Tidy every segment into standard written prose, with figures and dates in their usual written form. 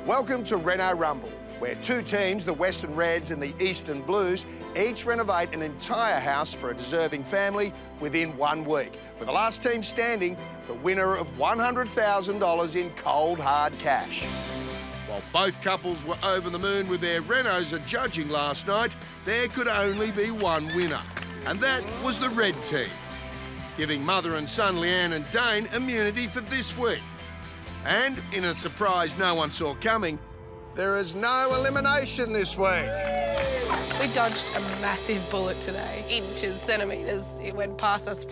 Welcome to Reno Rumble, where two teams, the Western Reds and the Eastern Blues, each renovate an entire house for a deserving family within 1 week, with the last team standing the winner of $100,000 in cold, hard cash. While both couples were over the moon with their renos at judging last night, there could only be one winner, and that was the Red team, giving mother and son Leanne and Dane immunity for this week. And in a surprise no one saw coming, there is no elimination this week. We dodged a massive bullet today. Inches, centimetres, it went past us.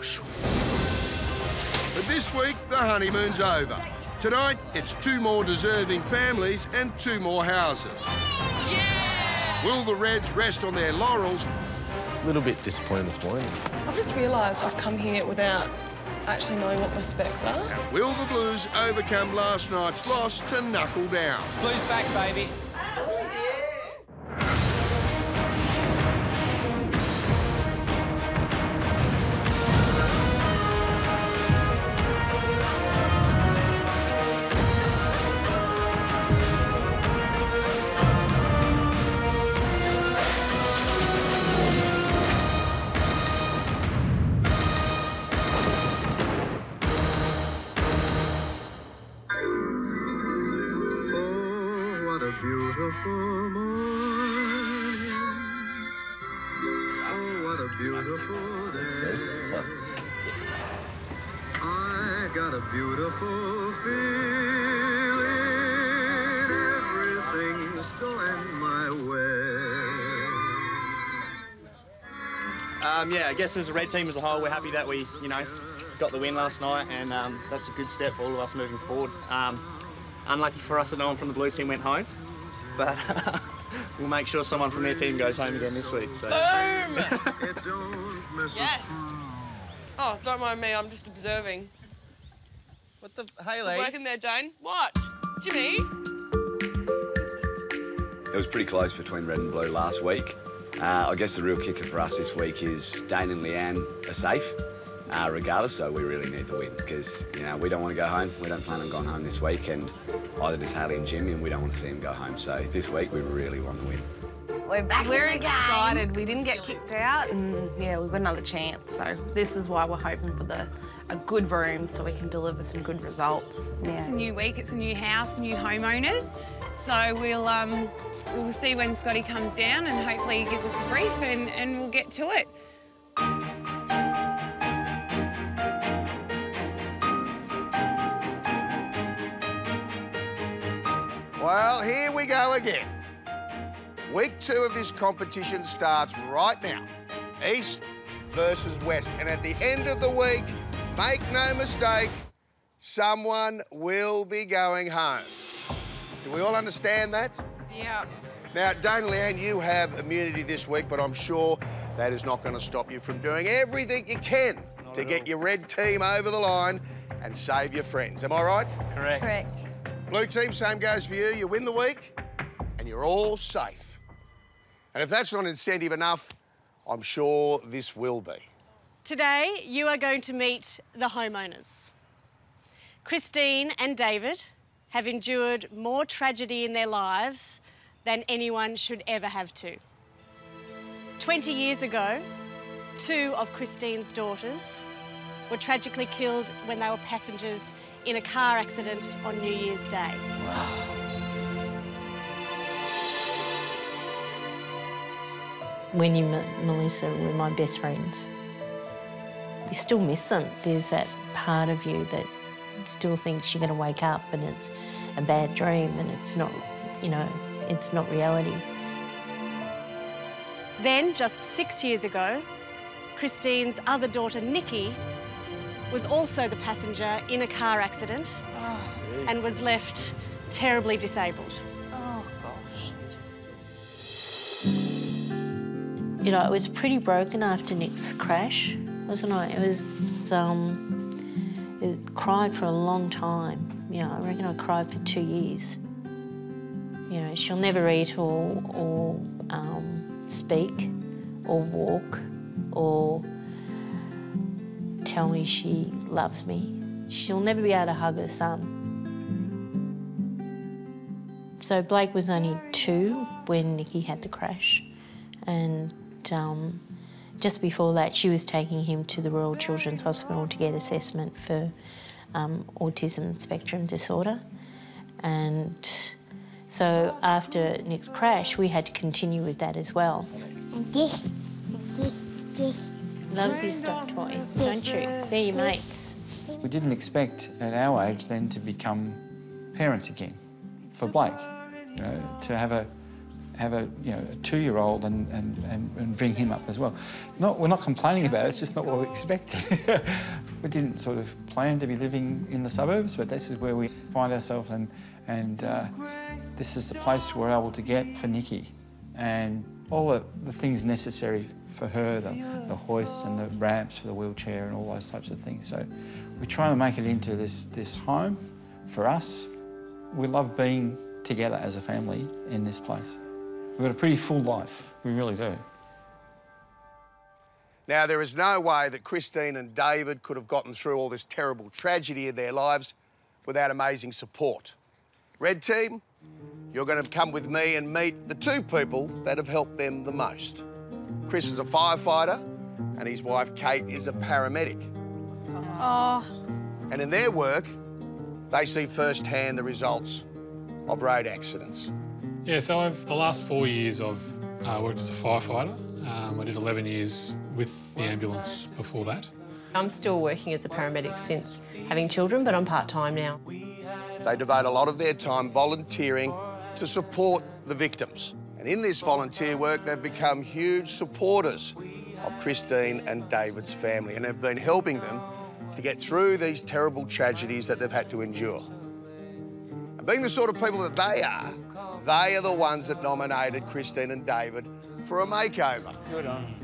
But this week, the honeymoon's over. Tonight, it's two more deserving families and two more houses. Yeah! Will the Reds rest on their laurels? A little bit disappointed this morning. I've just realised I've come here without actually knowing what my specs are. And will the Blues overcome last night's loss to knuckle down? Blues back, baby. Beautiful morning. Oh, what a beautiful day. I got a beautiful feeling. Everything's going my way. Yeah, I guess as a Red team as a whole, we're happy that we, got the win last night, and that's a good step for all of us moving forward. Unlucky for us that no one from the Blue team went home. But we'll make sure someone from their team goes home again this week. So. Boom! Yes. Oh, don't mind me, I'm just observing. What the... Hey, Lee. Working there, Dane. What? Jimmy? It was pretty close between Red and Blue last week. I guess the real kicker for us this week is Dane and Leanne are safe, regardless, so we really need the win because, we don't want to go home. We don't plan on going home this week, and either does Haley and Jimmy, and we don't want to see them go home. So this week, we really want to win. We're back We're in the excited. game. We didn't get kicked out, and yeah, we've got another chance. So this is why we're hoping for a good room so we can deliver some good results. Yeah. It's a new week. It's a new house, new homeowners. So we'll see when Scotty comes down, and hopefully he gives us a brief, and we'll get to it. Well, here we go again. Week 2 of this competition starts right now. East versus West. And at the end of the week, make no mistake, someone will be going home. Do we all understand that? Yeah. Now, Dane and Leanne, you have immunity this week, but I'm sure that is not going to stop you from doing everything you can to get your Red team over the line and save your friends. Am I right? Correct. Correct. Blue team, same goes for you. You win the week and you're all safe. And if that's not incentive enough, I'm sure this will be. Today, you are going to meet the homeowners. Christine and David have endured more tragedy in their lives than anyone should ever have to. 20 years ago, 2 of Christine's daughters were tragically killed when they were passengers in a car accident on New Year's Day. Wow. When you met Melissa, we're my best friends. You still miss them. There's that part of you that still thinks you're going to wake up and it's a bad dream and it's not, it's not reality. Then, just 6 years ago, Christine's other daughter, Nikki, was also the passenger in a car accident and was left terribly disabled. Oh, gosh. It was pretty broken after Nick's crash, wasn't it? It was, it cried for a long time. I reckon I cried for 2 years. She'll never eat or speak or walk or tell me she loves me. She'll never be able to hug her son. So Blake was only 2 when Nikki had the crash, and just before that she was taking him to the Royal Children's Hospital to get assessment for autism spectrum disorder. And so after Nick's crash we had to continue with that as well. This. Loves his stuffed toys, don't you? They're your mates. We didn't expect at our age then to become parents again for Blake. You know, to have a 2-year-old and bring him up as well. We're not complaining about it, it's just not what we expected. We didn't sort of plan to be living in the suburbs, but this is where we find ourselves, and this is the place we're able to get for Nikki. And all the things necessary for her, the hoists and the ramps for the wheelchair and all those types of things. So we're trying to make it into this home for us. We love being together as a family in this place. We've got a pretty full life, we really do. Now, there is no way that Christine and David could have gotten through all this terrible tragedy in their lives without amazing support. Red team, you're going to come with me and meet the 2 people that have helped them the most. Chris is a firefighter and his wife Kate is a paramedic. Oh. And in their work, they see firsthand the results of road accidents. Yeah, so the last 4 years I've worked as a firefighter. I did 11 years with the ambulance before that. I'm still working as a paramedic since having children, but I'm part-time now. They devote a lot of their time volunteering to support the victims. And in this volunteer work, they've become huge supporters of Christine and David's family and have been helping them to get through these terrible tragedies that they've had to endure. And being the sort of people that they are the ones that nominated Christine and David for a makeover. Good on them.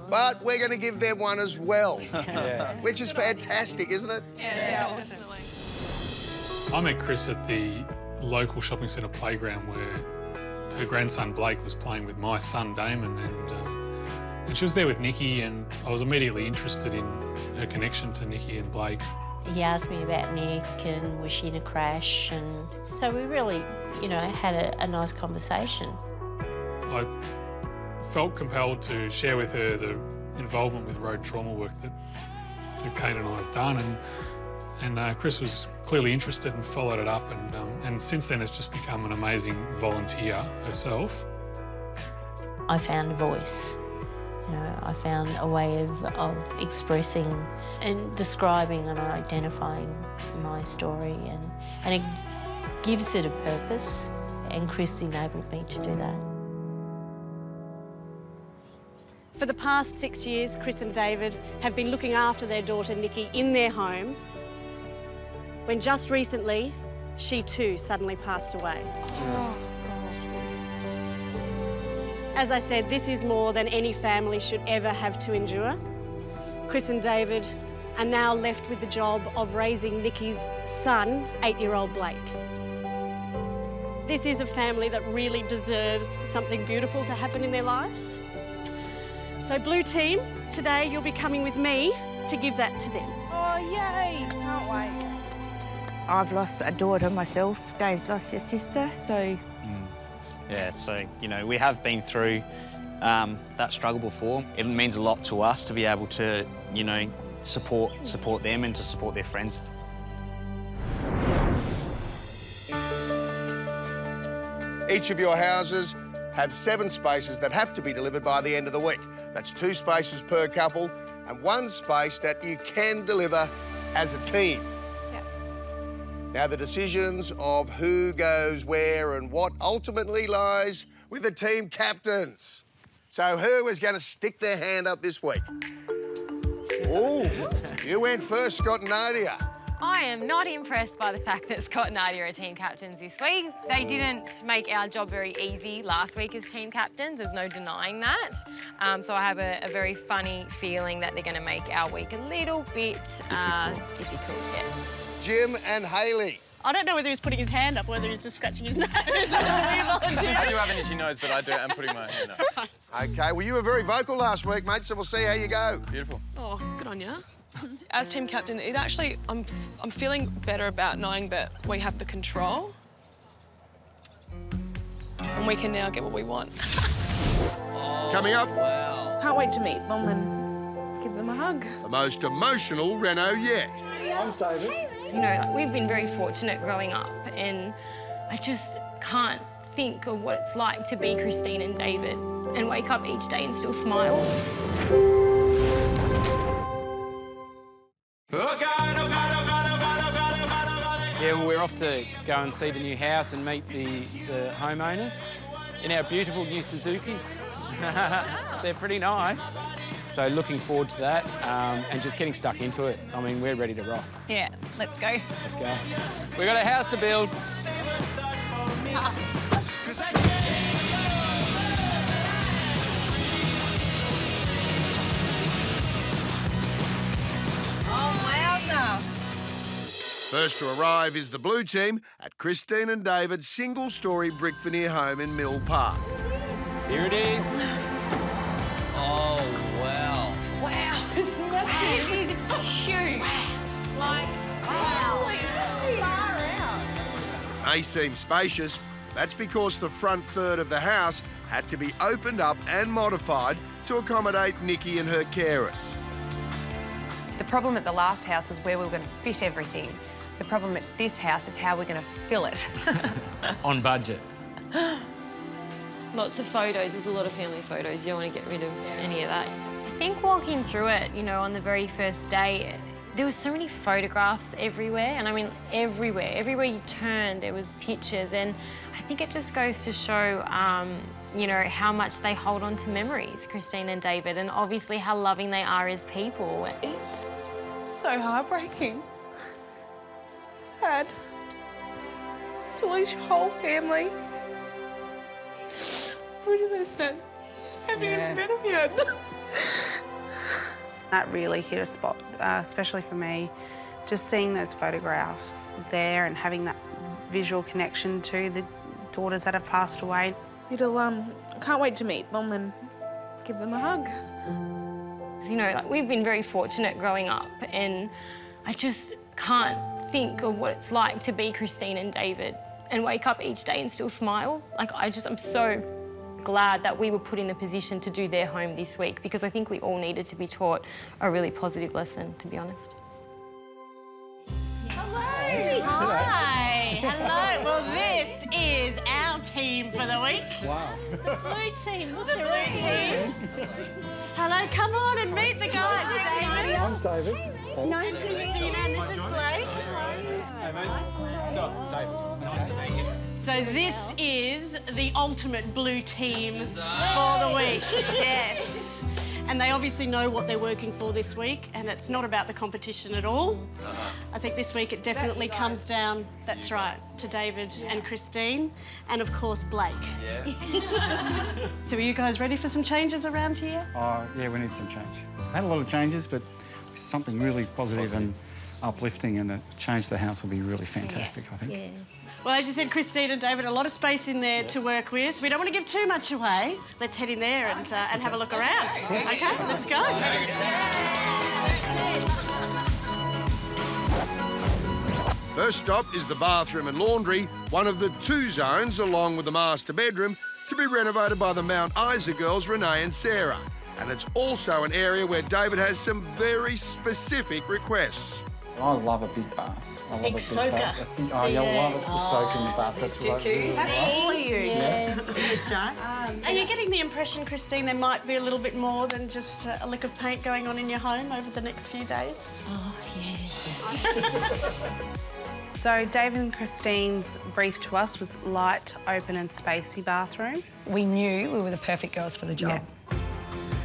But we're going to give them one as well, Yeah. which is fantastic, isn't it? Yeah, definitely. I met Chris at the local shopping centre playground where her grandson Blake was playing with my son Damon, and she was there with Nikki, and I was immediately interested in her connection to Nikki and Blake. He asked me about Nick and was she in a crash, and so we really, had a nice conversation. I felt compelled to share with her the involvement with road trauma work that Kate and I have done, and Chris was clearly interested and followed it up, and since then has just become an amazing volunteer herself. I found a voice. I found a way of expressing and describing and identifying my story, and it gives it a purpose, and Chris enabled me to do that. For the past 6 years, Chris and David have been looking after their daughter Nikki in their home, when just recently, she too suddenly passed away. Oh. As I said, this is more than any family should ever have to endure. Chris and David are now left with the job of raising Nikki's son, 8-year-old Blake. This is a family that really deserves something beautiful to happen in their lives. So, Blue Team, today you'll be coming with me to give that to them. Oh, yay! Can't wait. I've lost a daughter myself. Dave's lost his sister, so... Yeah, so, we have been through that struggle before. It means a lot to us to be able to, support them and to support their friends. Each of your houses have 7 spaces that have to be delivered by the end of the week. That's 2 spaces per couple and 1 space that you can deliver as a team. Now, the decisions of who goes where and what ultimately lies with the team captains. So who is going to stick their hand up this week? Oh, you went first, Scott and Nadia. I am not impressed by the fact that Scott and Nadia are team captains this week. They didn't make our job very easy last week as team captains. There's no denying that. So I have a very funny feeling that they're going to make our week a little bit difficult. Yeah. Jim and Hayley. I don't know whether he's putting his hand up or whether he's just scratching his nose. I do have an itchy nose, but I'm putting my hand up. OK, well, you were very vocal last week, mate, so we'll see how you go. Beautiful. Oh, good on you. As team captain, I'm feeling better about knowing that we have the control. we can now get what we want. Coming up, Can't wait to meet them and give them a hug. the most emotional Reno yet. I'm David. You know, like, we've been very fortunate growing up, and I just can't think of what it's like to be Christine and David and wake up each day and still smile. Yeah, well, we're off to go and see the new house and meet the homeowners in our beautiful new Suzukis. They're pretty nice. So looking forward to that and just getting stuck into it. I mean, we're ready to rock. Yeah, let's go. Let's go. We've got a house to build. First to arrive is the blue team at Christine and David's single-storey brick veneer home in Mill Park. Here it is. Oh, wow. Wow, this is huge. Like, holy far out. It may seem spacious, that's because the front third of the house had to be opened up and modified to accommodate Nikki and her carers. The problem at the last house was where we were going to fit everything. The problem at this house is how we're going to fill it. On budget. Lots of photos. There's a lot of family photos. You don't want to get rid of any of that. I think walking through it, you know, on the very first day, there was so many photographs everywhere, and I mean everywhere. Everywhere you turn, there was pictures, and I think it just goes to show, you know, how much they hold on to memories, Christine and David, and obviously how loving they are as people. It's so heartbreaking. So sad to lose your whole family. Really sad. Haven't even met them yet. That really hit a spot, especially for me. Just seeing those photographs there and having that visual connection to the daughters that have passed away. I can't wait to meet them and give them a hug. You know, like, we've been very fortunate growing up, and I just can't think of what it's like to be Christine and David and wake up each day and still smile. Like, I'm so glad that we were put in the position to do their home this week, because I think we all needed to be taught a really positive lesson, to be honest. Hello. Hi. Hello. Well, this is our team for the week. Wow. It's the blue team. The blue team. Hello. Come on and meet the guys. David. I'm David. I'm Christina, and this is Blake. Hey, mate. Scott, David. Nice to meet you. So this is the ultimate blue team for the week. Yes. And they obviously know what they're working for this week, and it's not about the competition at all. I think this week it definitely comes down, that's right, to David and Christine, and of course Blake. Yeah. So are you guys ready for some changes around here? Oh, yeah, we need some change. Had a lot of changes, but something really positive and uplifting, and a change to the house will be really fantastic, I think. Yeah. Well, as you said, Christine and David, a lot of space in there to work with. We don't want to give too much away. Let's head in there and have a look around. Okay, let's go. First stop is the bathroom and laundry, one of the two zones, along with the master bedroom, to be renovated by the Mount Isa girls, Renee and Sarah. And it's also an area where David has some very specific requests. I love a big bath. I love Big a big soaker. bath. I love it, the soak in the bath. That's what I really How tall are you? Yeah. That's right. Are you getting the impression, Christine, there might be a little bit more than just a lick of paint going on in your home over the next few days? Oh, yes. So David and Christine's brief to us was light, open and spacey bathroom. We knew we were the perfect girls for the job.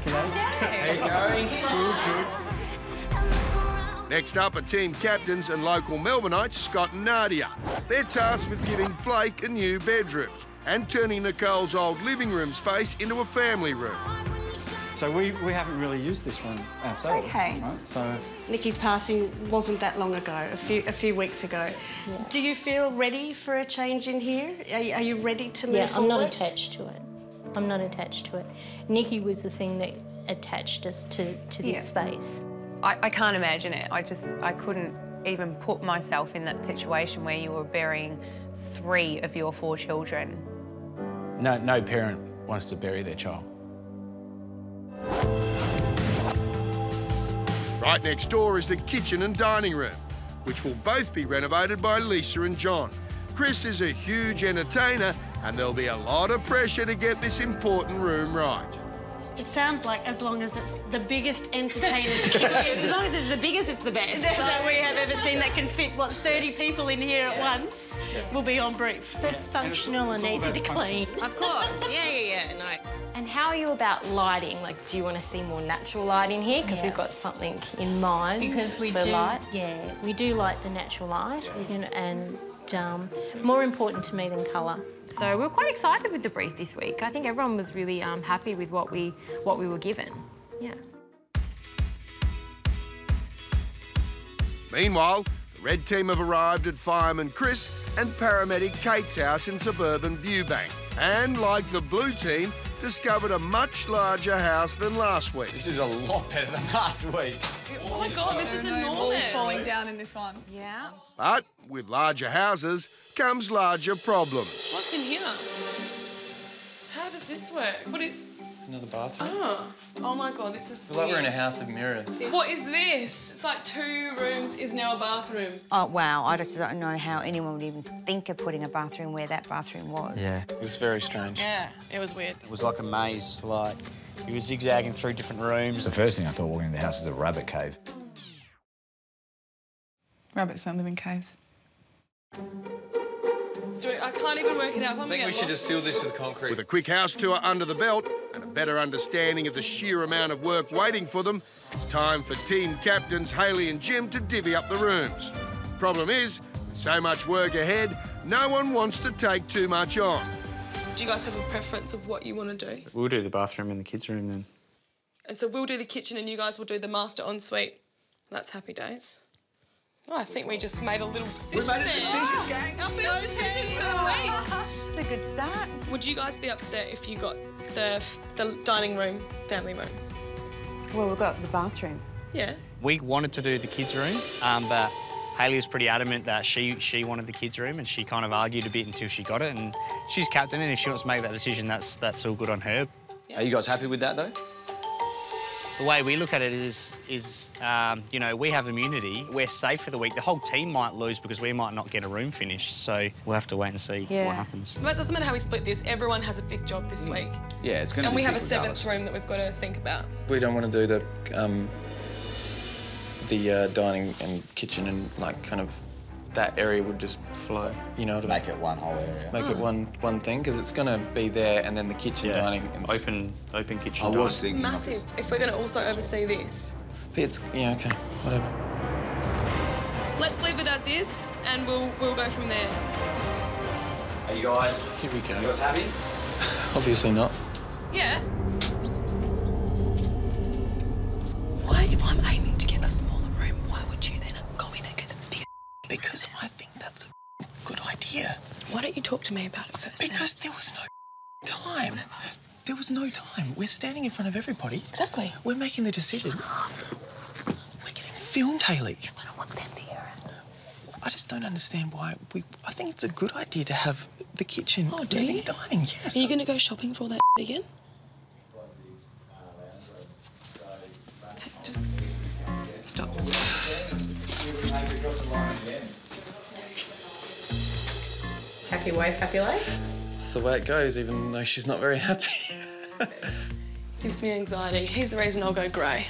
How you going? Good. Next up are team captains and local Melbourneites, Scott and Nadia. They're tasked with giving Blake a new bedroom and turning Nicole's old living room space into a family room. So we haven't really used this room ourselves. Okay. Right? So Nikki's passing wasn't that long ago, a few weeks ago. Yeah. Do you feel ready for a change in here? Are you ready to move forward? I'm not attached to it. I'm not attached to it. Nikki was the thing that attached us to this space. I can't imagine it. I couldn't even put myself in that situation where you were burying 3 of your 4 children. No parent wants to bury their child. Right next door is the kitchen and dining room, which will both be renovated by Lisa and John. Chris is a huge entertainer and there'll be a lot of pressure to get this important room right. It sounds like as long as it's the biggest entertainer's kitchen. As long as it's the biggest, it's the best. That we have ever seen that can fit, what, 30 people in here at once, will be on brief. They're functional and easy to clean. Of course, yeah, no. And how are you about lighting? Like, do you want to see more natural light in here? Because we've got something in mind Because we for do, light. we do like the natural light, and more important to me than colour. So we're quite excited with the brief this week. I think everyone was really happy with what we were given. Yeah. Meanwhile, the red team have arrived at fireman Chris and paramedic Kate's house in suburban Viewbank. And like the blue team, discovered a much larger house than last week. This is a lot better than last week. Oh my God, this is enormous. Walls falling down in this one. Yeah. But with larger houses comes larger problems. What's in here? How does this work? Another bathroom. Oh my God, this is I feel like we're in a house of mirrors. What is this? It's like 2 rooms is now a bathroom. Oh, wow. I just don't know how anyone would even think of putting a bathroom where that bathroom was. Yeah. It was very strange. Yeah, it was weird. It was like a maze, like you were zigzagging through different rooms. The first thing I thought walking into the house is a rabbit cave. Rabbits don't live in caves. I can't even work it out. I think we should just fill this with concrete. With a quick house tour under the belt and a better understanding of the sheer amount of work waiting for them, it's time for team captains Hayley and Jim to divvy up the rooms. Problem is, with so much work ahead, no one wants to take too much on. Do you guys have a preference of what you want to do? We'll do the bathroom and the kids' room then. And so we'll do the kitchen and you guys will do the master ensuite. That's happy days. Oh, I think we just made a little decision. We made a decision, gang. Our first decision for the week. It's a good start. Would you guys be upset if you got the dining room, family room? Well, we've got the bathroom. Yeah. We wanted to do the kids' room, but Hayley was pretty adamant that she wanted the kids' room, and she kind of argued a bit until she got it. And she's captain, and if she wants to make that decision, that's all good on her. Are you guys happy with that though? The way we look at it is you know, we have immunity. We're safe for the week. The whole team might lose because we might not get a room finished. So we'll have to wait and see what happens. But it doesn't matter how we split this. Everyone has a big job this week. Yeah, it's going to be. And we have a big 7th regardless. room that we've got to think about. We don't want to do the dining and kitchen and like kind of that area would just flow. You know what I mean? Make it one whole area. Make it one thing because it's going to be there and then the kitchen dining. And open kitchen. I was It's thinking massive. If we're going to also oversee this. But it's okay, whatever. Let's leave it as is, and we'll go from there. Are you guys? Here we go. You guys happy? Obviously not. Yeah. Why, if I'm aiming to get a smaller room, why would you then go in and get the bigger? Because I think that's a good idea. Why don't you talk to me about it first? Because there was no time. There was no time. We're standing in front of everybody. Exactly. We're making the decision. We're getting filmed, Hayley. Yeah, but I want them to hear it. I just don't understand why I think it's a good idea to have the kitchen, living, dining. Yes. Are you going to go shopping for all that again? Just stop. Happy wife, happy life? It's the way it goes, even though she's not very happy. Gives me anxiety. He's the reason I'll go grey.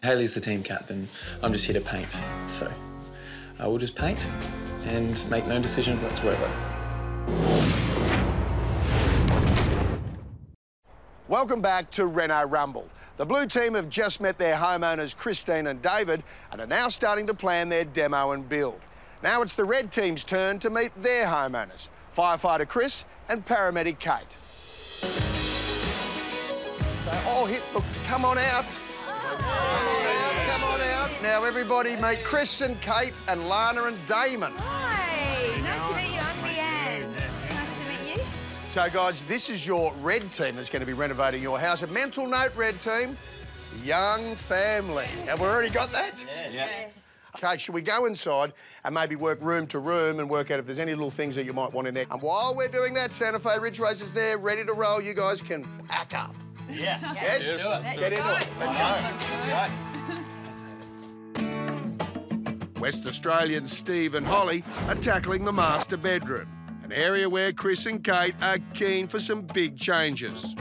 Hayley's the team captain. I'm just here to paint. So I will just paint and make no decision whatsoever. Welcome back to Reno Rumble. The blue team have just met their homeowners Christine and David and are now starting to plan their demo and build. Now it's the red team's turn to meet their homeowners, firefighter Chris and paramedic Kate. Oh, look, come on out. Come on out. Now everybody meet Chris and Kate and Lana and Damon. Hi, nice to meet you. I'm Leanne. Nice to meet you. So, guys, this is your red team that's going to be renovating your house. A mental note, red team, young family. Have we already got that? Yes. OK, should we go inside and maybe work room to room and work out if there's any little things that you might want in there? And while we're doing that, Santa Fe Ridge Racer's there, ready to roll. You guys can pack up. Yeah. Yes? Let's Get into it. Let's go. Let's go. West Australians Steve and Holly are tackling the master bedroom, an area where Chris and Kate are keen for some big changes.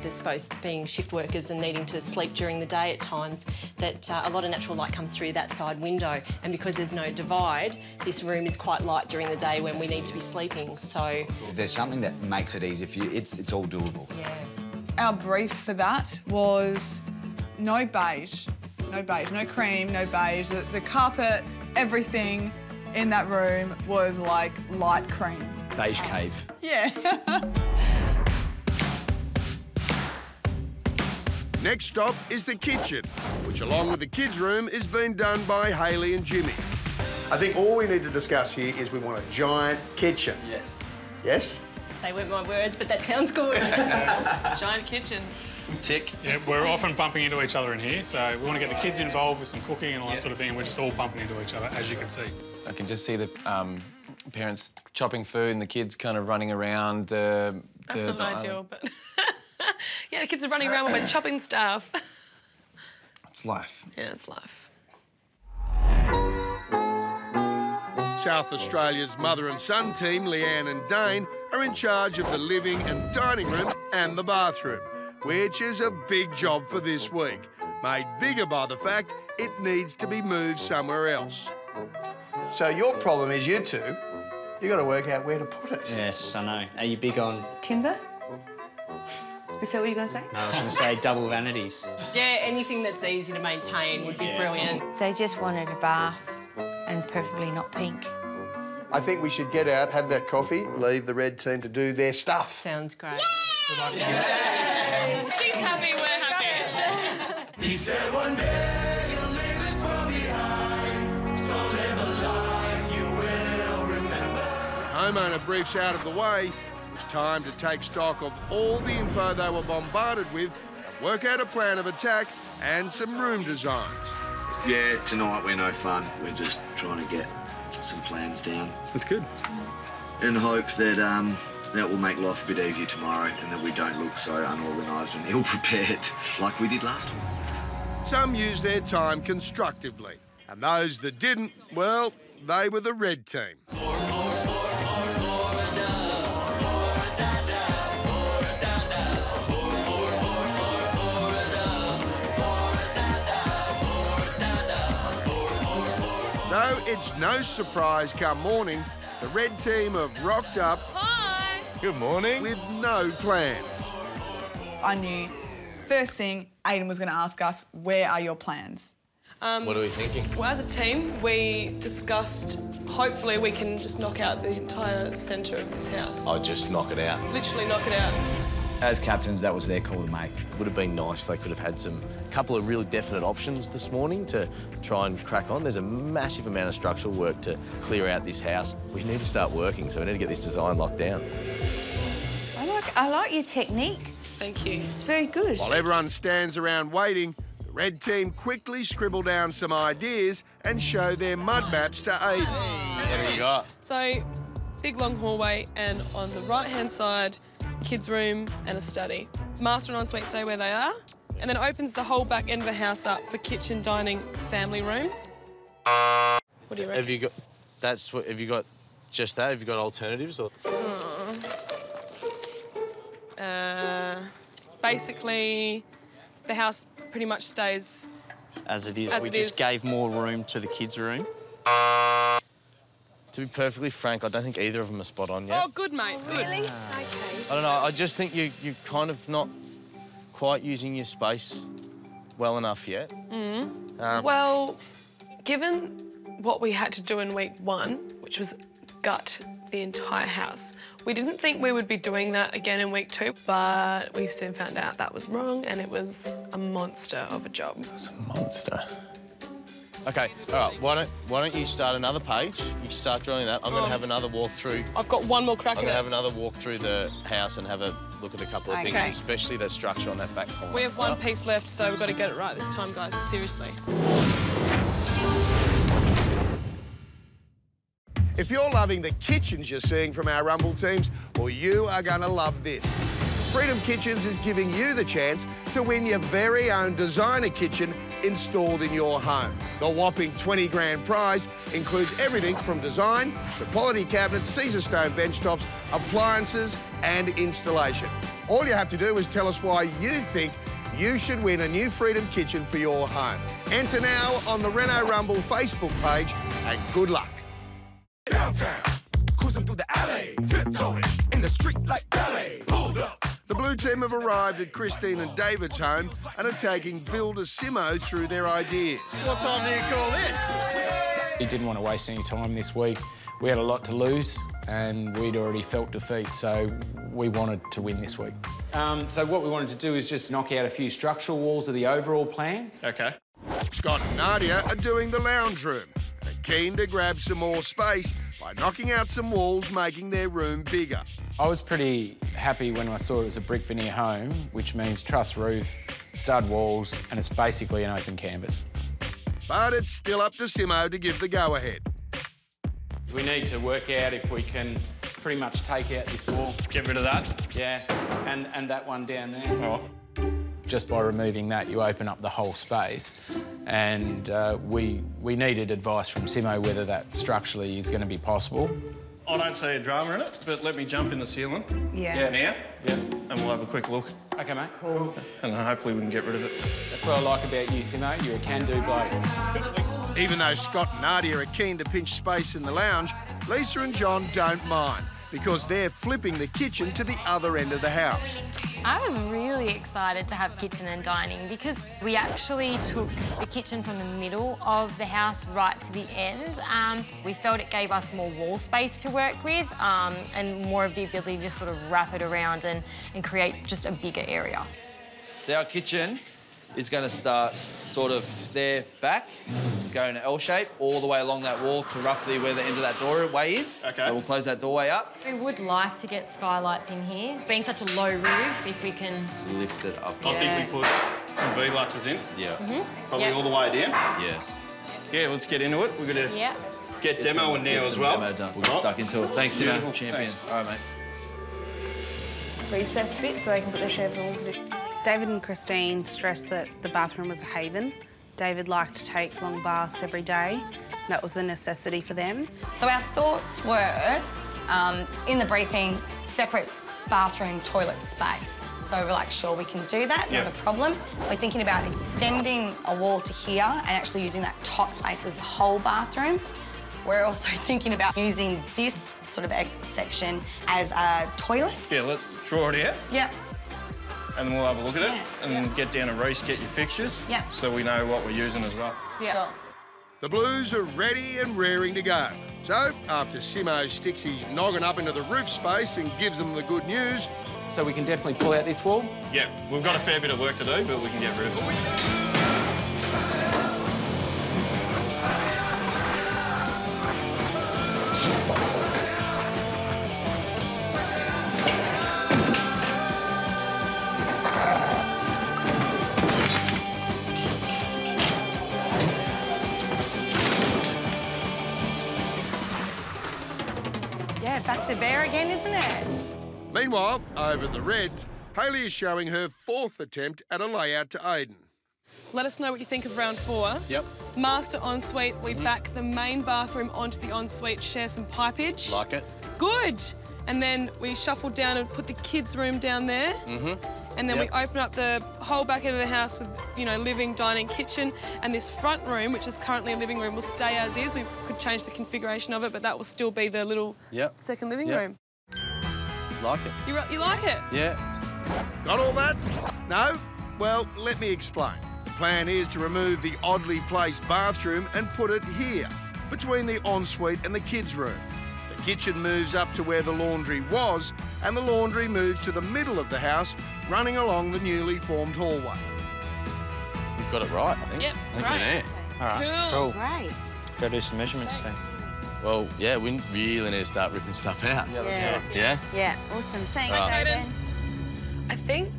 There's both being shift workers and needing to sleep during the day at times, that a lot of natural light comes through that side window, and because there's no divide, this room is quite light during the day when we need to be sleeping, so... If there's something that makes it easy for you, it's all doable. Yeah. Our brief for that was no beige. No beige, no cream, no beige. The carpet, everything in that room was like light cream. Beige cave. Yeah. Next stop is the kitchen, which along with the kids' room is being done by Hayley and Jimmy. I think all we need to discuss here is we want a giant kitchen. Yes. Yes? They weren't my words, but that sounds good. Giant kitchen. Tick. Yeah, we're often bumping into each other in here, so we want to get the kids involved with some cooking and all that sort of thing, and we're just all bumping into each other, as you can see. I can just see the parents chopping food and the kids kind of running around. That's not ideal, but... yeah, the kids are running around while we're chopping stuff. It's life. Yeah, it's life. South Australia's mother and son team, Leanne and Dane, are in charge of the living and dining room and the bathroom, which is a big job for this week, made bigger by the fact it needs to be moved somewhere else. So your problem is you two, you got to work out where to put it. Yes, I know. Are you big on... Timber? Is that what you're going to say? No, I was going to say double vanities. Yeah, anything that's easy to maintain would be brilliant. They just wanted a bath and preferably not pink. I think we should get out, have that coffee, leave the red team to do their stuff. Sounds great. Yeah! She's happy, we're happy. He said one day you'll leave this world behind, so live a life you will remember. Homeowner briefs out of the way. It's time to take stock of all the info they were bombarded with, work out a plan of attack and some room designs. Yeah, tonight we're no fun. We're just trying to get some plans down. That's good. And hope that that will make life a bit easier tomorrow and that we don't look so unorganised and ill-prepared like we did last time. Some used their time constructively, and those that didn't, well, they were the red team. So it's no surprise come morning, the red team have rocked up. Hi! Good morning. With no plans. I knew first thing Aiden was going to ask us, where are your plans? What are we thinking? Well, as a team, we discussed, hopefully we can just knock out the entire centre of this house. I'll just knock it out. Literally knock it out. As captains, that was their call to make. Would have been nice if they could have had a couple of really definite options this morning to try and crack on. There's a massive amount of structural work to clear out this house. We need to start working, so we need to get this design locked down. I like your technique. Thank you. It's very good. While everyone stands around waiting, the red team quickly scribble down some ideas and show their mud maps to Aiden. What do you got? So, big long hallway, and on the right-hand side, kids' room and a study. Master and ensuite stay where they are, and then opens the whole back end of the house up for kitchen, dining, family room. What do you reckon? Have you got... That's what... Have you got just that? Have you got alternatives? Or... Basically, the house pretty much stays... As it is. As We it just is. gave more room to the kids' room. To be perfectly frank, I don't think either of them are spot on yet. Oh, good, mate. Good. Really? Okay. I don't know, I just think you're kind of not quite using your space well enough yet. Well, given what we had to do in week 1, which was gut the entire house, we didn't think we would be doing that again in week 2, but we soon found out that was wrong, and it was a monster of a job. It's a monster. Okay, all right, why don't you start another page? You start drawing that. I'm going to have another walk through. I've got one more crack I'm at going to it. have another walk through the house and have a look at a couple of Okay. things, especially the structure on that back corner. We have one piece left, so we've got to get it right this time, guys. Seriously. If you're loving the kitchens you're seeing from our Rumble teams, well, you are going to love this. Freedom Kitchens is giving you the chance to win your very own designer kitchen installed in your home. The whopping 20 grand prize includes everything from design to quality cabinets, Caesar stone benchtops, appliances and installation. All you have to do is tell us why you think you should win a new Freedom Kitchen for your home. Enter now on the Reno Rumble Facebook page and good luck. Downtown, cruising through the alley, tiptoeing in the street like ballet. Pulled up. The blue team have arrived at Christine and David's home and are taking Bill to Simo through their ideas. What time do you call this? We didn't want to waste any time this week. We had a lot to lose and we'd already felt defeat, so we wanted to win this week. So what we wanted to do is just knock out a few structural walls of the overall plan. Okay. Scott and Nadia are doing the lounge room. They're keen to grab some more space by knocking out some walls, making their room bigger. I was pretty happy when I saw it was a brick veneer home, which means truss roof, stud walls, and it's basically an open canvas. But it's still up to Simo to give the go-ahead. We need to work out if we can pretty much take out this wall. Get rid of that? Yeah, and that one down there. Oh. Just by removing that, you open up the whole space. And we needed advice from Simo whether that structurally is going to be possible. I don't see a drama in it, but let me jump in the ceiling. Yeah. Now? Yeah. And we'll have a quick look. OK, mate. Cool. And hopefully we can get rid of it. That's what I like about you, Simo. You're a can-do bloke. Even though Scott and Nadia are keen to pinch space in the lounge, Lisa and John don't mind because they're flipping the kitchen to the other end of the house. I was really excited to have kitchen and dining because we actually took the kitchen from the middle of the house right to the end. We felt it gave us more wall space to work with and more of the ability to sort of wrap it around and create just a bigger area. So our kitchen is going to start sort of there back, go in an L shape all the way along that wall to roughly where the end of that doorway is. Okay. So we'll close that doorway up. We would like to get skylights in here. Being such a low roof, if we can... Lift it up. I think we put some V-Luxes in. Yeah. Probably all the way down. Yes. Yeah, let's get into it. We're going to get demo in now as well. Demo done. We'll get stuck into it. Thanks, Simo. Champion. Thanks. All right, mate. Recessed a bit so they can put their shelves on. David and Christine stressed that the bathroom was a haven. David liked to take long baths every day. That was a necessity for them. So our thoughts were, in the briefing, separate bathroom, toilet space. So we're like, sure, we can do that, not a problem. We're thinking about extending a wall to here and actually using that top space as the whole bathroom. We're also thinking about using this sort of section as a toilet. Yeah, let's draw it out. Yep. And we'll have a look at it and get down to Reece, get your fixtures. Yeah. So we know what we're using as well. Yeah. Sure. The Blues are ready and raring to go. So, after Simo sticks his noggin up into the roof space and gives them the good news... So we can definitely pull out this wall? Yeah, we've got a fair bit of work to do, but we can get rid of it. Yeah, back to bare again, isn't it? Meanwhile, over at the Reds, Hayley is showing her fourth attempt at a layout to Aiden. Let us know what you think of round 4. Yep. Master ensuite, we back the main bathroom onto the ensuite, share some pipage. Like it. Good. And then we shuffle down and put the kids' room down there. And then we open up the whole back end of the house with, you know, living, dining, kitchen. And this front room, which is currently a living room, will stay as is. We could change the configuration of it, but that will still be the little second living room. Like it. You like it? Yeah. Got all that? No? Well, let me explain. The plan is to remove the oddly placed bathroom and put it here, between the ensuite and the kids' room. The kitchen moves up to where the laundry was, and the laundry moves to the middle of the house, running along the newly formed hallway. We've got it right, I think. Yep, I think right. we're there. All right. Cool. Great. Go do some measurements then. Well, yeah, we really need to start ripping stuff out. Yeah. Yeah, awesome. Thanks, Right. Aiden. I think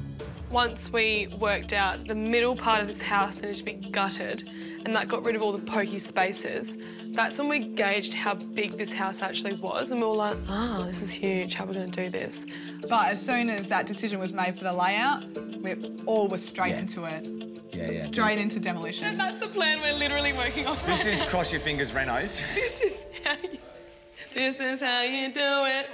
once we worked out the middle part of this house needed to be gutted and that got rid of all the pokey spaces. That's when we gauged how big this house actually was, and we were like, ah, this is huge, how are we going to do this? But as soon as that decision was made for the layout, we all were straight into it. Yeah. Straight into demolition. And that's the plan we're literally working on. This is cross your fingers, Renos. This is how you do it.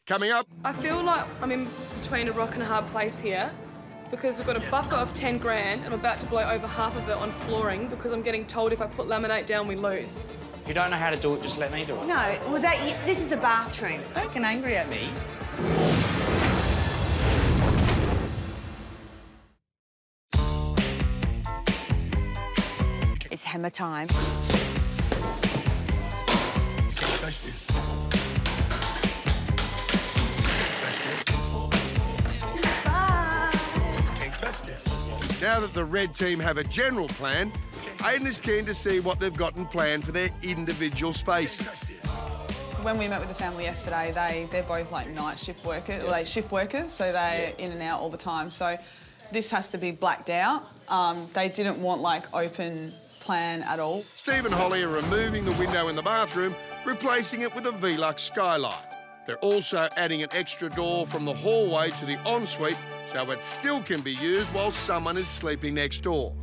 Coming up. I feel like I'm in between a rock and a hard place here because we've got a buffer of 10 grand. I'm about to blow over half of it on flooring because I'm getting told if I put laminate down, we lose. If you don't know how to do it, just let me do it. No, well, this is a bathroom. Don't get angry at me. It's hammer time. Now that the red team have a general plan, Aiden is keen to see what they've gotten planned for their individual spaces. When we met with the family yesterday, they're both like night shift workers, like shift workers, so they're in and out all the time. So this has to be blacked out. They didn't want like open plan at all. Steve and Holly are removing the window in the bathroom, replacing it with a Velux skylight. They're also adding an extra door from the hallway to the ensuite so it still can be used while someone is sleeping next door.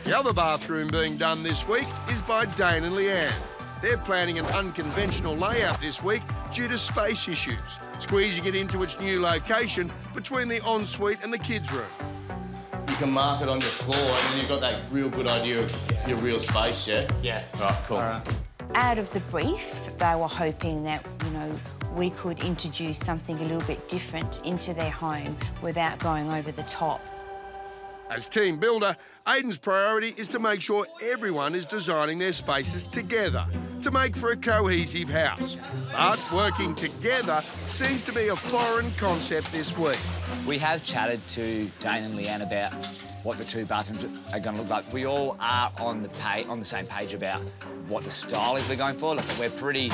The other bathroom being done this week is by Dane and Leanne. They're planning an unconventional layout this week due to space issues, squeezing it into its new location between the ensuite and the kids' room. You can mark it on your floor and then you've got that real good idea of your real space, yeah? Yeah. Right, cool. All right. Out of the brief, they were hoping that, you know, we could introduce something a little bit different into their home without going over the top. As team builder, Aiden's priority is to make sure everyone is designing their spaces together to make for a cohesive house. But working together seems to be a foreign concept this week. We have chatted to Dane and Leanne about what the two bathrooms are going to look like. We all are on the same page about what the style is we're going for. Look, we're pretty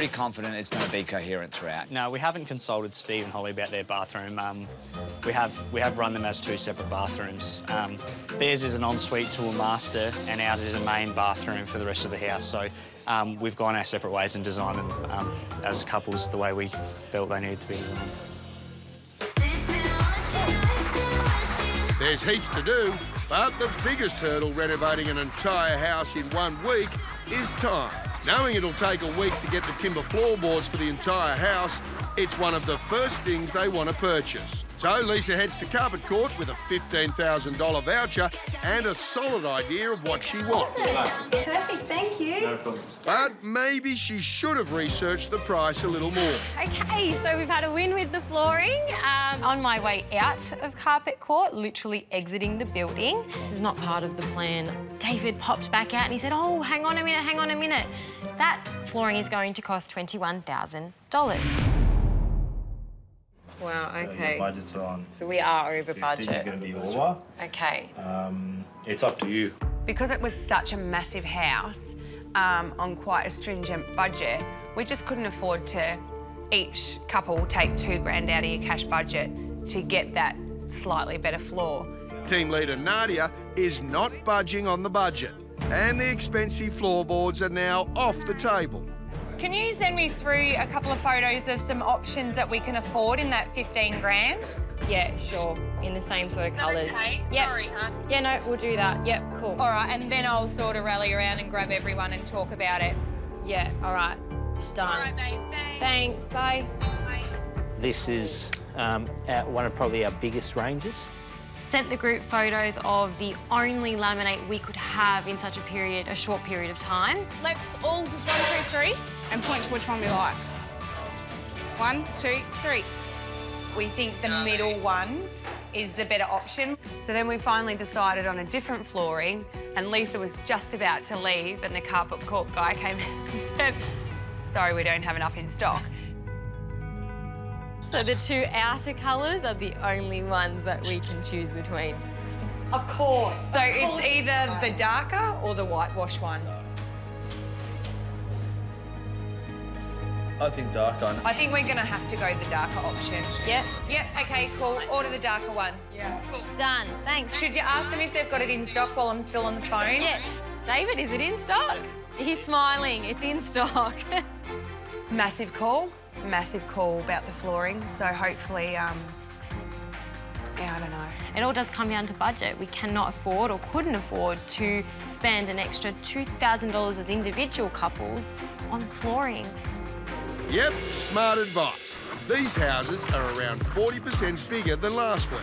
confident it's going to be coherent throughout. No, we haven't consulted Steve and Holly about their bathroom. We have run them as two separate bathrooms. Theirs is an ensuite to a master, and ours is a main bathroom for the rest of the house. So we've gone our separate ways and designed them as couples the way we felt they needed to be designed. There's heaps to do, but the biggest hurdle renovating an entire house in 1 week is time. Knowing it'll take a week to get the timber floorboards for the entire house, it's one of the first things they want to purchase. So Lisa heads to Carpet Court with a $15,000 voucher and a solid idea of what she wants. Perfect, thank you. No problem. But maybe she should have researched the price a little more. Okay, so we've had a win with the flooring. On my way out of Carpet Court, literally exiting the building. This is not part of the plan. David popped back out and he said, oh, hang on a minute. That flooring is going to cost $21,000. Wow, So okay. your budgets are on. So we are over 15, budget. You're going to be over. Okay. It's up to you. Because it was such a massive house on quite a stringent budget, we just couldn't afford to each couple take $2,000 out of your cash budget to get that slightly better floor. Team leader Nadia is not budging on the budget, and the expensive floorboards are now off the table. Can you send me through a couple of photos of some options that we can afford in that 15 grand? Yeah, sure. In the same sort of colours. Okay. Yep. Sorry, hun. Yeah, no, we'll do that. Yep, cool. All right, and then I'll sort of rally around and grab everyone and talk about it. Yeah, all right. Done. All right, babe. Thanks, bye. Bye. This is one of probably our biggest ranges. Sent the group photos of the only laminate we could have in such a short period of time. Let's all just 1, 2, 3 and point to which one we like. 1, 2, 3. We think the middle one is the better option. So then we finally decided on a different flooring, and Lisa was just about to leave and the Carpet Court guy came and said, sorry, we don't have enough in stock. So the two outer colours are the only ones that we can choose between. Of course. So it's either the darker or the whitewash one. I think dark on. I think we're going to have to go the darker option. Yep. Yep, OK, cool. Order the darker one. Yeah. Cool. Done. Thanks. Should you ask them if they've got it in stock while I'm still on the phone? Yeah. David, is it in stock? He's smiling. It's in stock. Massive call about the flooring. So hopefully, yeah, I don't know. It all does come down to budget. We cannot afford or couldn't afford to spend an extra $2,000 as individual couples on flooring. Yep, smart advice. These houses are around 40% bigger than last week.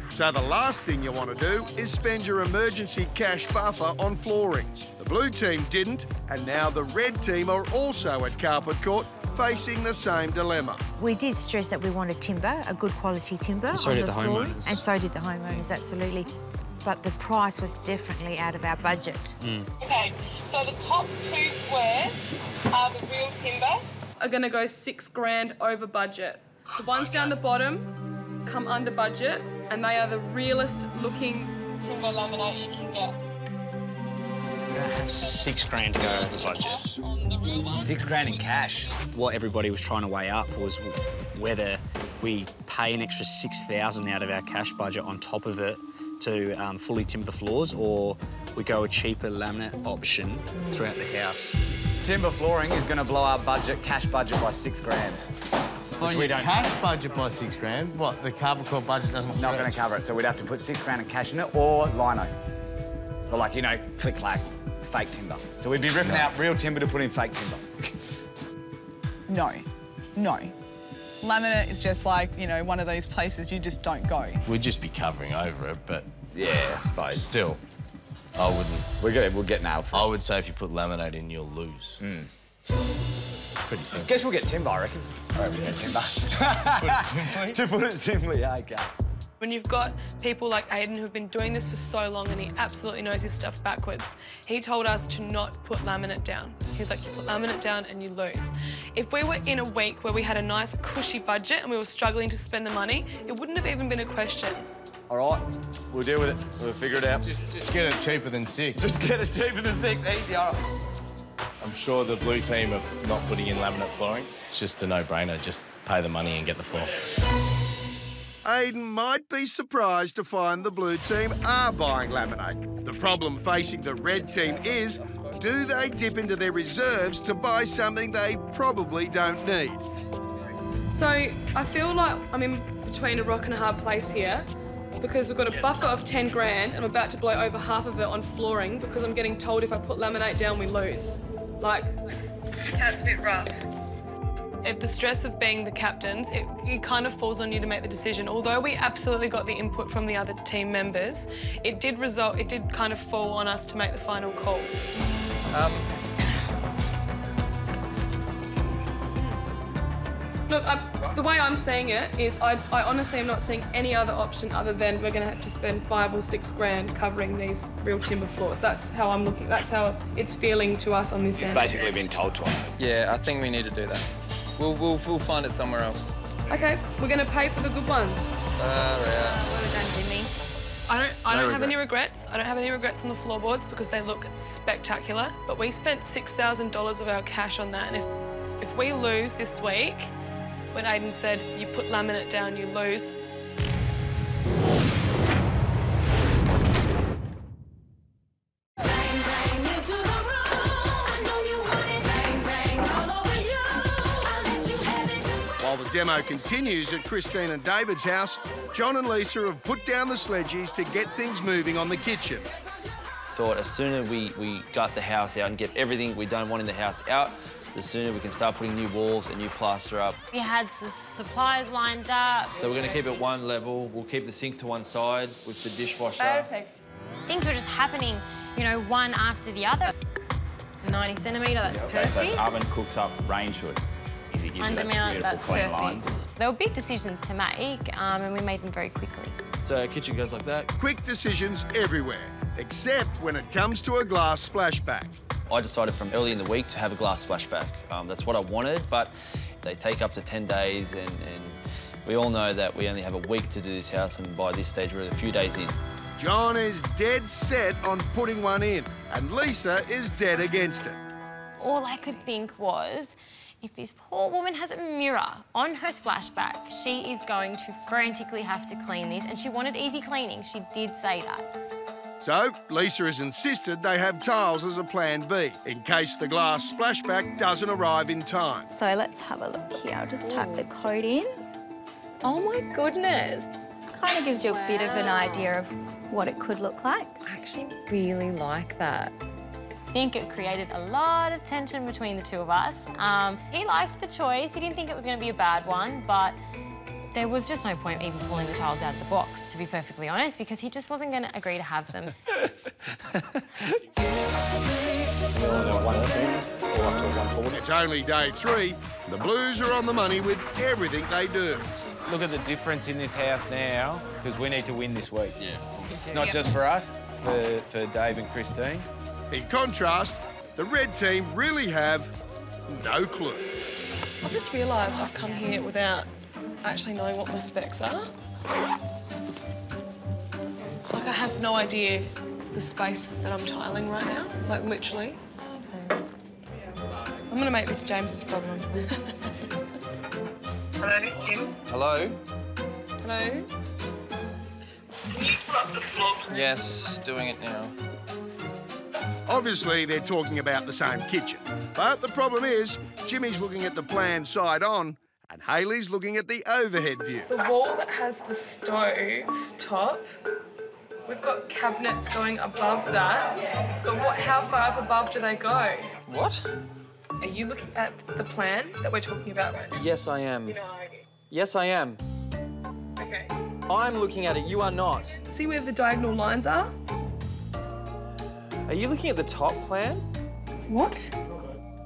So the last thing you want to do is spend your emergency cash buffer on flooring. The blue team didn't, and now the red team are also at Carpet Court facing the same dilemma. We did stress that we wanted timber, a good quality timber. And so did the homeowners. And so did the homeowners, absolutely. But the price was definitely out of our budget. Okay, so the top 2 squares are the real timber. Are going to go $6,000 over budget. The ones down the bottom come under budget, and they are the realest looking timber laminate you can get. $6,000 to go over budget. $6,000 in cash. What everybody was trying to weigh up was whether we pay an extra $6,000 out of our cash budget on top of it to fully timber the floors, or we go a cheaper laminate option throughout the house. Timber flooring is going to blow our budget, cash budget, by $6,000. Which we don't cash have. budget by $6,000. What, the Carpet Court budget doesn't Not going to cover it, so we'd have to put $6,000 in cash in it, or lino. Or like, you know, click-clack, fake timber. So we'd be ripping out real timber to put in fake timber. No. Laminate is just like, you know, one of those places you just don't go. We'd just be covering over it, but yeah, I suppose. Still, I wouldn't. We'll get nailed for it. I would say if you put laminate in, you'll lose. Pretty simple. Guess we'll get timber, I reckon. Or we get timber. To put it simply, yeah, okay. When you've got people like Aiden who've been doing this for so long and he absolutely knows his stuff backwards, he told us to not put laminate down. He's like, you put laminate down and you lose. If we were in a week where we had a nice cushy budget and we were struggling to spend the money, it wouldn't have even been a question. All right, we'll deal with it. We'll figure it out. Just get it cheaper than $6,000. Just get it cheaper than $6,000, easy, all right. I'm sure the blue team are not putting in laminate flooring. It's just a no-brainer. Just pay the money and get the floor. Aiden might be surprised to find the blue team are buying laminate. The problem facing the red team is, do they dip into their reserves to buy something they probably don't need? So I feel like I'm in between a rock and a hard place here because we've got a buffer of $10,000 and I'm about to blow over half of it on flooring because I'm getting told if I put laminate down, we lose. Like, that's a bit rough. If the stress of being the captains, it kind of falls on you to make the decision. Although we absolutely got the input from the other team members, it did kind of fall on us to make the final call. Look, the way I'm seeing it is I honestly am not seeing any other option other than we're going to have to spend $5,000 or $6,000 covering these real timber floors. That's how I'm looking. That's how it's feeling to us on this end. It's basically been told to us. Yeah, I think we need to do that. We'll find it somewhere else. Okay, we're going to pay for the good ones. Well done, Jimmy. I don't have any regrets. I don't have any regrets on the floorboards because they look spectacular. But we spent $6,000 of our cash on that, and if we lose this week, when Aiden said you put laminate down, you lose. While the demo continues at Christine and David's house, John and Lisa have put down the sledgies to get things moving on the kitchen. Thought as soon as we gut the house out and get everything we don't want in the house out, the sooner we can start putting new walls and new plaster up. We had supplies lined up. So we're going to keep it one level. We'll keep the sink to one side with the dishwasher. Perfect. Things were just happening, you know, one after the other. 90 centimetre, that's perfect. So it's oven, cooked up, range hood. Easy, gives you that Undermount, that's clean perfect. lines. There were big decisions to make, and we made them very quickly. So our kitchen goes like that. Quick decisions everywhere, except when it comes to a glass splashback. I decided from early in the week to have a glass splashback. That's what I wanted, but they take up to 10 days and We all know that we only have a week to do this house, and by this stage, we're a few days in. John is dead set on putting one in, and Lisa is dead against it. All I could think was, if this poor woman has a mirror on her splashback, she is going to frantically have to clean this, and she wanted easy cleaning. She did say that. So, Lisa has insisted they have tiles as a plan B, in case the glass splashback doesn't arrive in time. So let's have a look here. I'll just type the code in. Oh my goodness. Kind of gives you a bit of an idea of what it could look like. I actually really like that. I think it created a lot of tension between the two of us. He liked the choice. He didn't think it was going to be a bad one, but there was just no point even pulling the tiles out of the box, to be perfectly honest, because he just wasn't going to agree to have them. It's only day 3. The Blues are on the money with everything they do. Look at the difference in this house now, because we need to win this week. Yeah. It's not just for us, for Dave and Christine. In contrast, the red team really have no clue. I've just realised I've come here without actually knowing what my specs are. Like, I have no idea the space that I'm tiling right now, like literally. I'm gonna make this James's problem. Hello, Jim. Hello? Hello? Can you put up the floor? Yes, doing it now. Obviously, they're talking about the same kitchen. But the problem is, Jimmy's looking at the plan side on, and Hayley's looking at the overhead view. The wall that has the stove top, we've got cabinets going above that, but how far up above do they go? What? Are you looking at the plan that we're talking about right now? Yes, I am. No. Yes, I am. Okay. I'm looking at it, you are not. See where the diagonal lines are? Are you looking at the top plan? What?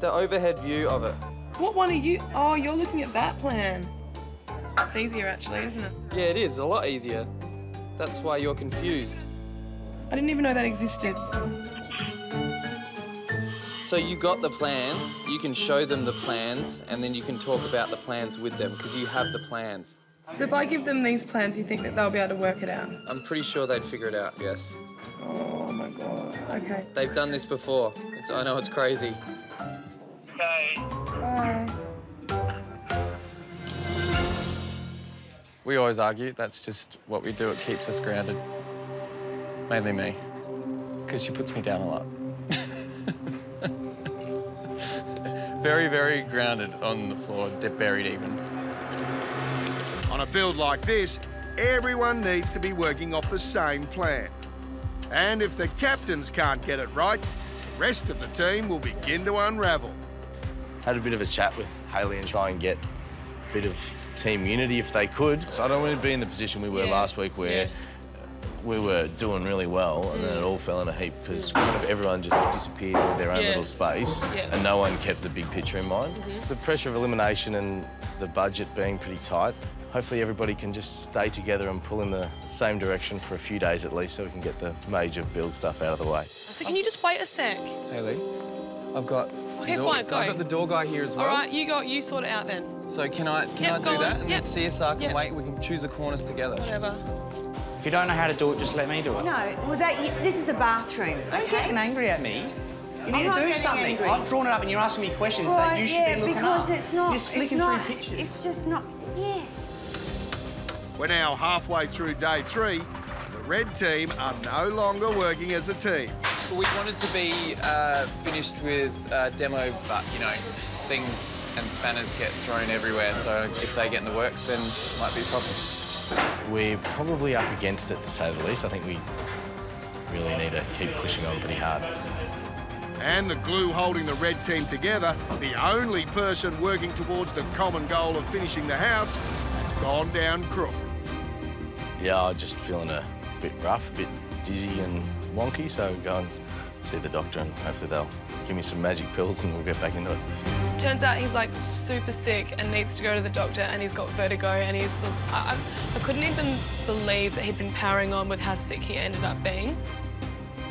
The overhead view of it. What one are you? Oh, you're looking at that plan. It's easier actually, isn't it? Yeah, it is, a lot easier. That's why you're confused. I didn't even know that existed. So you got the plans, you can show them the plans, and then you can talk about the plans with them, because you have the plans. So if I give them these plans, you think that they'll be able to work it out? I'm pretty sure they'd figure it out, yes. Oh my God, okay. They've done this before. I know it's crazy. Okay. Bye. We always argue, that's just what we do, it keeps us grounded. Mainly me, because she puts me down a lot. Very, very grounded on the floor, buried even. On a build like this, everyone needs to be working off the same plan. And if the captains can't get it right, the rest of the team will begin to unravel. Had a bit of a chat with Hayley and try and get a bit of team unity if they could. So I don't want to be in the position we were last week where we were doing really well and then it all fell in a heap because kind of everyone just disappeared with their own little space and no one kept the big picture in mind. The pressure of elimination and the budget being pretty tight, hopefully everybody can just stay together and pull in the same direction for a few days at least so we can get the major build stuff out of the way. So can you just wait a sec? Hayley, I've got... Okay, fine, go. I've got the door guy here as well. All right, you sort it out then. So can I do that? And then CSR can wait, we can choose the corners together. Whatever. If you don't know how to do it, just let me do it. No, well, this is a bathroom, Don't okay? get angry at me. You need I'm to not do something. angry. I've drawn it up and you're asking me questions that you should be looking because up. it's not... You're just flicking through pictures. It's just not... Yes. We're now halfway through day 3. The red team are no longer working as a team. We wanted to be finished with demo, but, you know, things and spanners get thrown everywhere, so if they get in the works, then it might be a problem. We're probably up against it, to say the least. I think we really need to keep pushing on pretty hard. And the glue holding the red team together, the only person working towards the common goal of finishing the house, has gone down crook. Yeah, I'm just feeling a bit rough, a bit dizzy and wonky, so go and see the doctor and hopefully they'll give me some magic pills and we'll get back into it. Turns out he's like super sick and needs to go to the doctor and he's got vertigo and he's... I couldn't even believe that he'd been powering on with how sick he ended up being.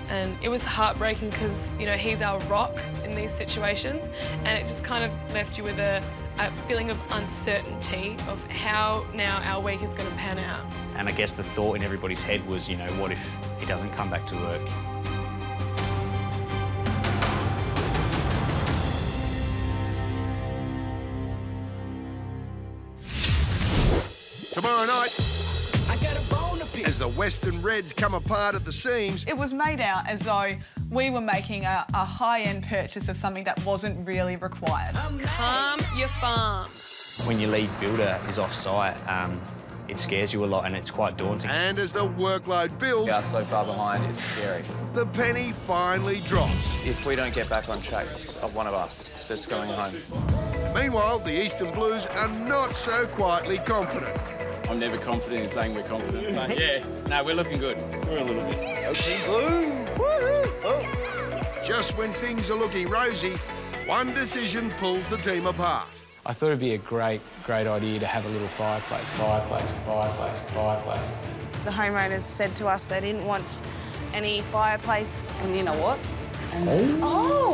And it was heartbreaking because, you know, he's our rock in these situations and it just kind of left you with a a feeling of uncertainty of how now our week is going to pan out. And I guess the thought in everybody's head was, you know, what if he doesn't come back to work? Tomorrow night, as the Western Reds come apart at the seams. It was made out as though we were making a high-end purchase of something that wasn't really required. Calm your farm. When your lead builder is off-site, it scares you a lot and it's quite daunting. And as the workload builds... We are so far behind, it's scary. The penny finally drops. If we don't get back on track, it's of one of us that's going home. Meanwhile, the Eastern Blues are not so quietly confident. I'm never confident in saying we're confident, but yeah, no, we're looking good. We're a little bit. Okay, Blue! Woohoo! Just when things are looking rosy, one decision pulls the team apart. I thought it'd be a great idea to have a little fireplace. The homeowners said to us they didn't want any fireplace, and you know what?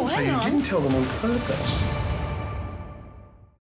So you didn't tell them on purpose?